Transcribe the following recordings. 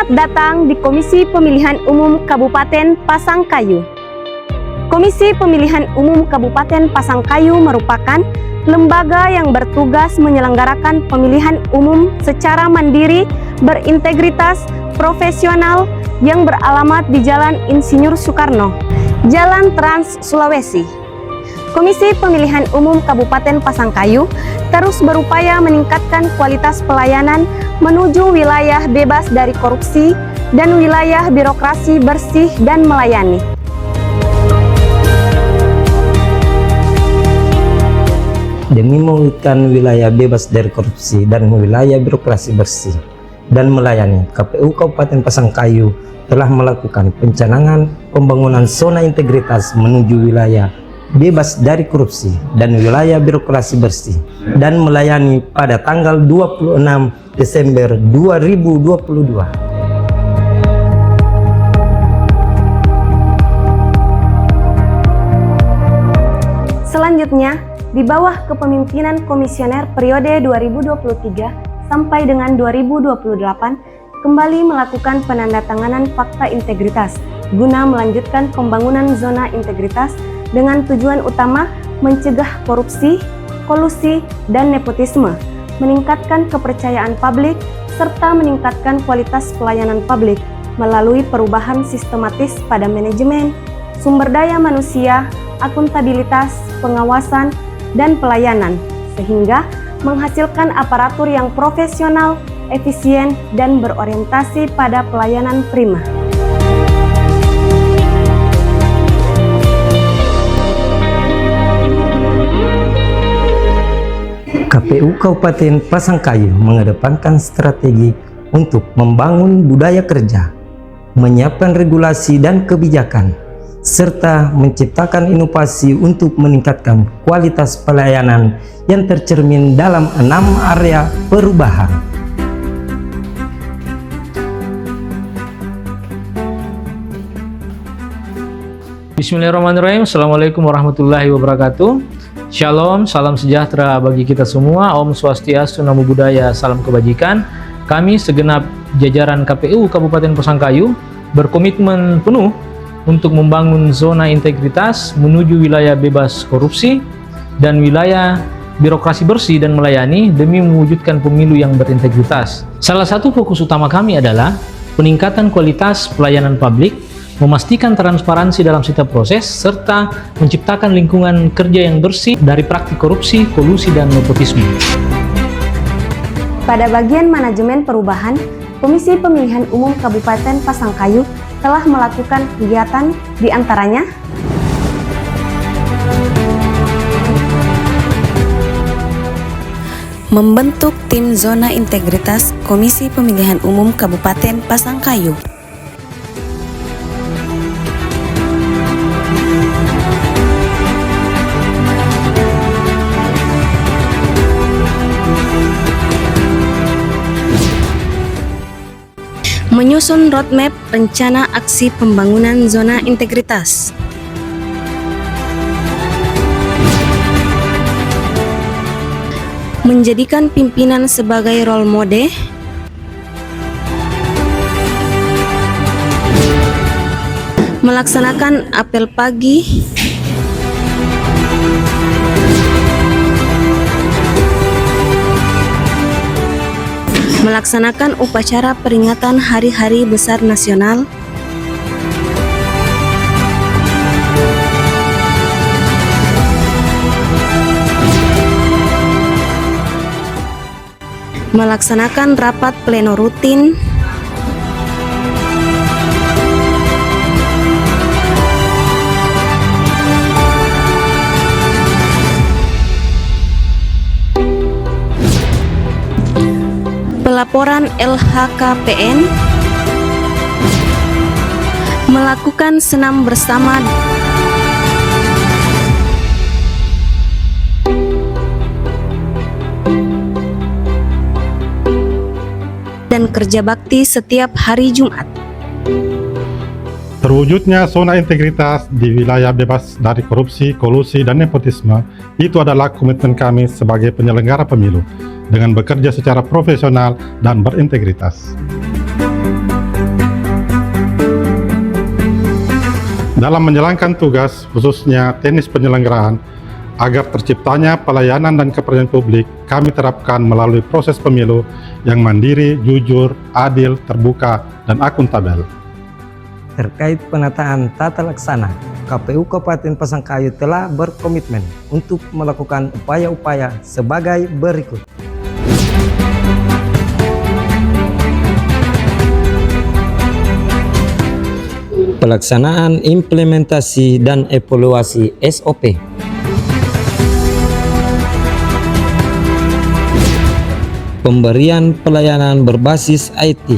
Selamat datang di Komisi Pemilihan Umum Kabupaten Pasangkayu. Komisi Pemilihan Umum Kabupaten Pasangkayu merupakan lembaga yang bertugas menyelenggarakan pemilihan umum secara mandiri, berintegritas, profesional, yang beralamat di Jalan Insinyur Soekarno, Jalan Trans Sulawesi. Komisi Pemilihan Umum Kabupaten Pasangkayu terus berupaya meningkatkan kualitas pelayanan menuju wilayah bebas dari korupsi dan wilayah birokrasi bersih dan melayani. Demi mewujudkan wilayah bebas dari korupsi dan wilayah birokrasi bersih dan melayani, KPU Kabupaten Pasangkayu telah melakukan pencanangan pembangunan zona integritas menuju wilayah bebas dari korupsi dan wilayah birokrasi bersih dan melayani pada tanggal 26 Desember 2022. Selanjutnya, di bawah kepemimpinan komisioner periode 2023 sampai dengan 2028, kembali melakukan penandatanganan fakta integritas guna melanjutkan pembangunan zona integritas dengan tujuan utama mencegah korupsi, kolusi, dan nepotisme, meningkatkan kepercayaan publik, serta meningkatkan kualitas pelayanan publik melalui perubahan sistematis pada manajemen, sumber daya manusia, akuntabilitas, pengawasan, dan pelayanan, sehingga menghasilkan aparatur yang profesional, efisien, dan berorientasi pada pelayanan prima. KPU Kabupaten Pasangkayu mengedepankan strategi untuk membangun budaya kerja, menyiapkan regulasi dan kebijakan, serta menciptakan inovasi untuk meningkatkan kualitas pelayanan yang tercermin dalam 6 area perubahan. Bismillahirrahmanirrahim. Assalamualaikum warahmatullahi wabarakatuh. Shalom, salam sejahtera bagi kita semua. Om Swastiastu, Namo Buddhaya, salam kebajikan. Kami segenap jajaran KPU Kabupaten Pasangkayu berkomitmen penuh untuk membangun zona integritas menuju wilayah bebas korupsi dan wilayah birokrasi bersih dan melayani demi mewujudkan pemilu yang berintegritas. Salah satu fokus utama kami adalah peningkatan kualitas pelayanan publik, memastikan transparansi dalam setiap proses, serta menciptakan lingkungan kerja yang bersih dari praktik korupsi, kolusi, dan nepotisme. Pada bagian manajemen perubahan, Komisi Pemilihan Umum Kabupaten Pasangkayu telah melakukan kegiatan di antaranya membentuk tim zona integritas Komisi Pemilihan Umum Kabupaten Pasangkayu, menyusun roadmap rencana aksi pembangunan zona integritas, menjadikan pimpinan sebagai role model, melaksanakan apel pagi, melaksanakan upacara peringatan hari-hari besar nasional, melaksanakan rapat pleno rutin, pelaporan LHKPN, melakukan senam bersama dan kerja bakti setiap hari Jumat. Terwujudnya zona integritas di wilayah bebas dari korupsi, kolusi, dan nepotisme itu adalah komitmen kami sebagai penyelenggara pemilu dengan bekerja secara profesional dan berintegritas. dalam menjalankan tugas, khususnya teknis penyelenggaraan, agar terciptanya pelayanan dan kepercayaan publik, kami terapkan melalui proses pemilu yang mandiri, jujur, adil, terbuka, dan akuntabel. Terkait penataan tata laksana, KPU Kabupaten Pasangkayu telah berkomitmen untuk melakukan upaya-upaya sebagai berikut. Pelaksanaan implementasi dan evaluasi SOP. Pemberian pelayanan berbasis IT.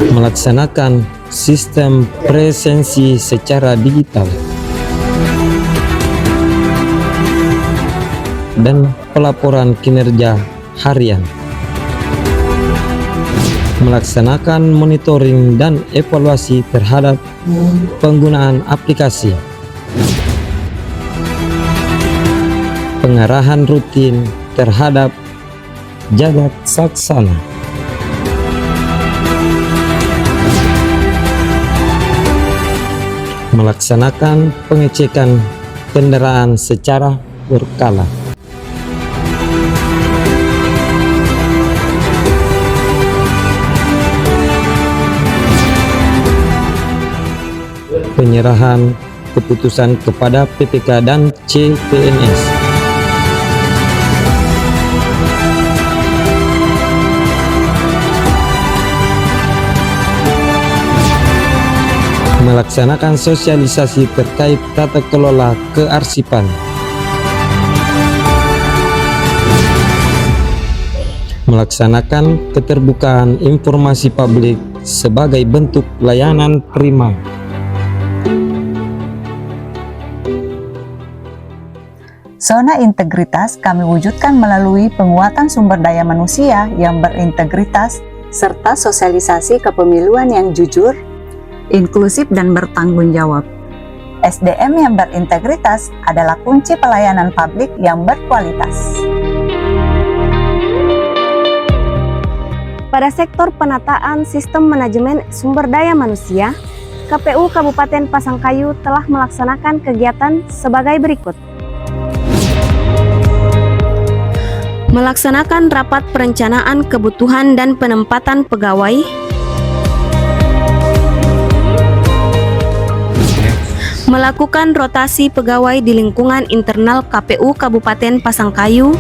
Melaksanakan sistem presensi secara digital. Dan pelaporan kinerja harian. Melaksanakan monitoring dan evaluasi terhadap penggunaan aplikasi. Pengarahan rutin terhadap jagat saksana. Melaksanakan pengecekan kendaraan secara berkala. Penyerahan keputusan kepada PPK dan CPNS. Melaksanakan sosialisasi terkait tata kelola kearsipan. Melaksanakan keterbukaan informasi publik sebagai bentuk layanan prima. Zona integritas kami wujudkan melalui penguatan sumber daya manusia yang berintegritas serta sosialisasi kepemiluan yang jujur, inklusif dan bertanggung jawab. SDM yang berintegritas adalah kunci pelayanan publik yang berkualitas. Pada sektor penataan sistem manajemen sumber daya manusia, KPU Kabupaten Pasangkayu telah melaksanakan kegiatan sebagai berikut. Melaksanakan rapat perencanaan kebutuhan dan penempatan pegawai. Melakukan rotasi pegawai di lingkungan internal KPU Kabupaten Pasangkayu.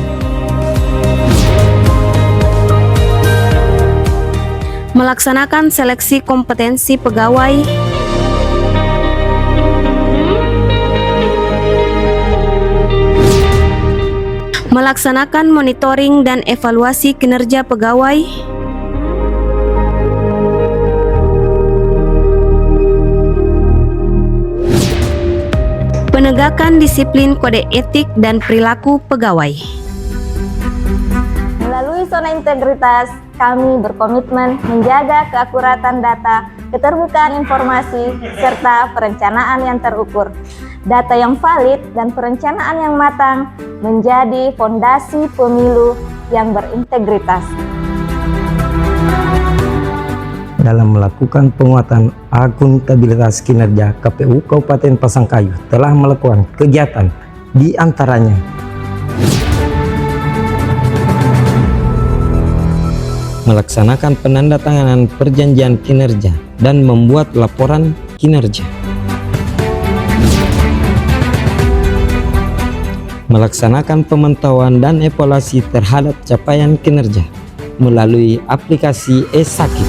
Melaksanakan seleksi kompetensi pegawai. Melaksanakan monitoring dan evaluasi kinerja pegawai. Penegakan disiplin kode etik dan perilaku pegawai. Melalui zona integritas, kami berkomitmen menjaga keakuratan data, keterbukaan informasi, serta perencanaan yang terukur. Data yang valid dan perencanaan yang matang menjadi fondasi pemilu yang berintegritas. Dalam melakukan penguatan akuntabilitas kinerja, KPU Kabupaten Pasangkayu telah melakukan kegiatan di antaranya melaksanakan penandatanganan perjanjian kinerja dan membuat laporan kinerja, melaksanakan pemantauan dan evaluasi terhadap capaian kinerja melalui aplikasi e-Sakit.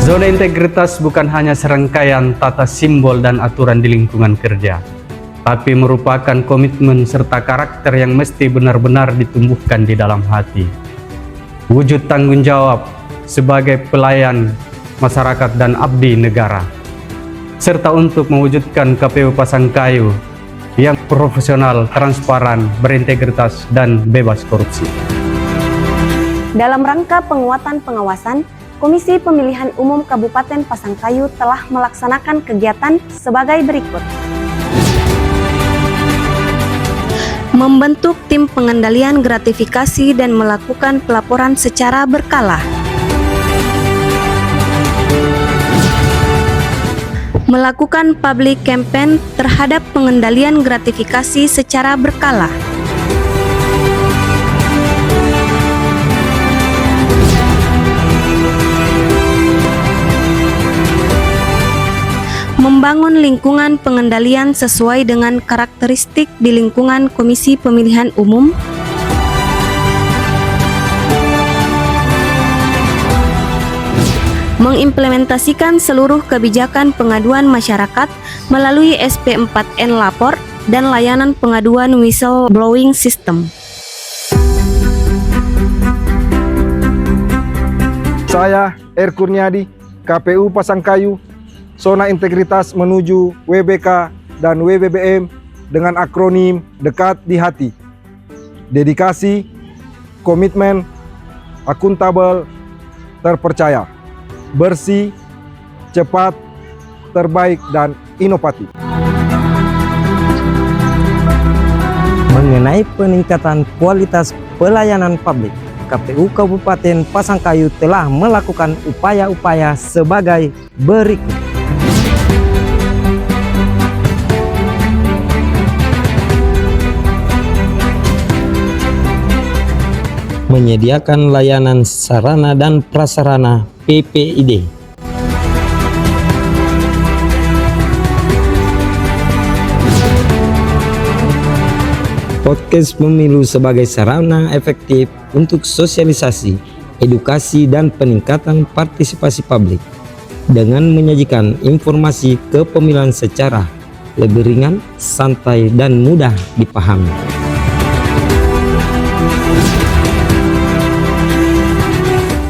Zona integritas bukan hanya serangkaian tata simbol dan aturan di lingkungan kerja, tapi merupakan komitmen serta karakter yang mesti benar-benar ditumbuhkan di dalam hati. Wujud tanggung jawab sebagai pelayan masyarakat dan abdi negara, serta untuk mewujudkan KPU Pasangkayu yang profesional, transparan, berintegritas, dan bebas korupsi. Dalam rangka penguatan pengawasan, Komisi Pemilihan Umum Kabupaten Pasangkayu telah melaksanakan kegiatan sebagai berikut. Membentuk tim pengendalian gratifikasi dan melakukan pelaporan secara berkala. melakukan public campaign terhadap pengendalian gratifikasi secara berkala. Membangun lingkungan pengendalian sesuai dengan karakteristik di lingkungan Komisi Pemilihan Umum. Mengimplementasikan seluruh kebijakan pengaduan masyarakat melalui SP4N Lapor dan layanan pengaduan whistleblowing system. Saya R. Kurniadi, KPU Pasangkayu, Zona Integritas menuju WBK dan WBBM dengan akronim Dekat di Hati. Dedikasi, komitmen, akuntabel, terpercaya, bersih, cepat, terbaik, dan inovatif. Mengenai peningkatan kualitas pelayanan publik, KPU Kabupaten Pasangkayu telah melakukan upaya-upaya sebagai berikut. Menyediakan layanan sarana dan prasarana PPID. Podcast pemilu sebagai sarana efektif untuk sosialisasi, edukasi, dan peningkatan partisipasi publik dengan menyajikan informasi kepemiluan secara lebih ringan, santai, dan mudah dipahami.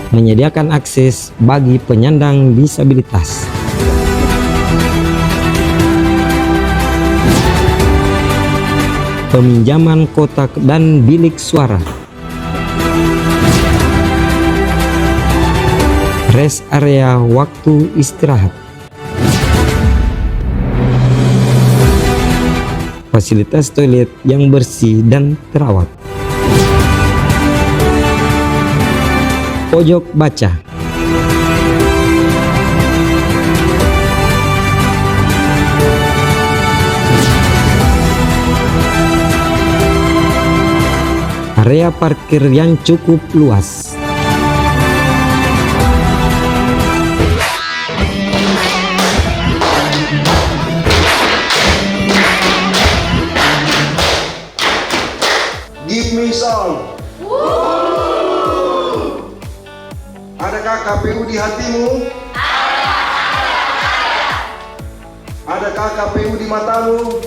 Menyediakan akses bagi penyandang disabilitas. Peminjaman kotak dan bilik suara. Rest area waktu istirahat. Fasilitas toilet yang bersih dan terawat. Pojok baca. Area parkir yang cukup luas. Give me some. Adakah KPU di hatimu? Adakah KPU di matamu?